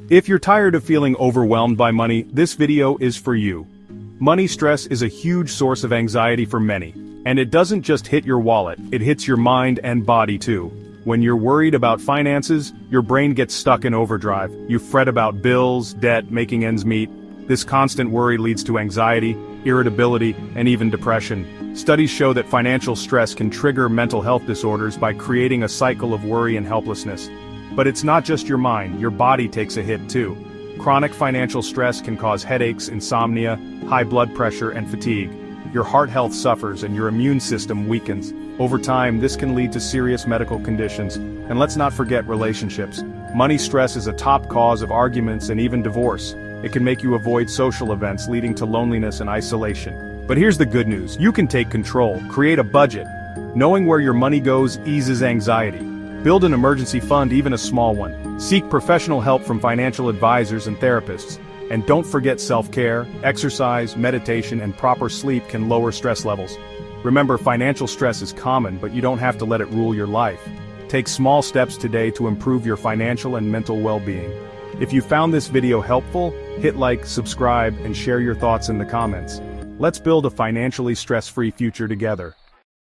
If you're tired of feeling overwhelmed by money, this video is for you. Money stress is a huge source of anxiety for many, and it doesn't just hit your wallet, it hits your mind and body too. When you're worried about finances, your brain gets stuck in overdrive. You fret about bills, debt, making ends meet. This constant worry leads to anxiety, irritability, and even depression. Studies show that financial stress can trigger mental health disorders by creating a cycle of worry and helplessness. But it's not just your mind, your body takes a hit too. Chronic financial stress can cause headaches, insomnia, high blood pressure, and fatigue. Your heart health suffers and your immune system weakens. Over time, this can lead to serious medical conditions. And let's not forget relationships. Money stress is a top cause of arguments and even divorce. It can make you avoid social events, leading to loneliness and isolation. But here's the good news. You can take control, create a budget. Knowing where your money goes eases anxiety. Build an emergency fund, even a small one. Seek professional help from financial advisors and therapists. And don't forget self-care, exercise, meditation, and proper sleep can lower stress levels. Remember, financial stress is common, but you don't have to let it rule your life. Take small steps today to improve your financial and mental well-being. If you found this video helpful, hit like, subscribe, and share your thoughts in the comments. Let's build a financially stress-free future together.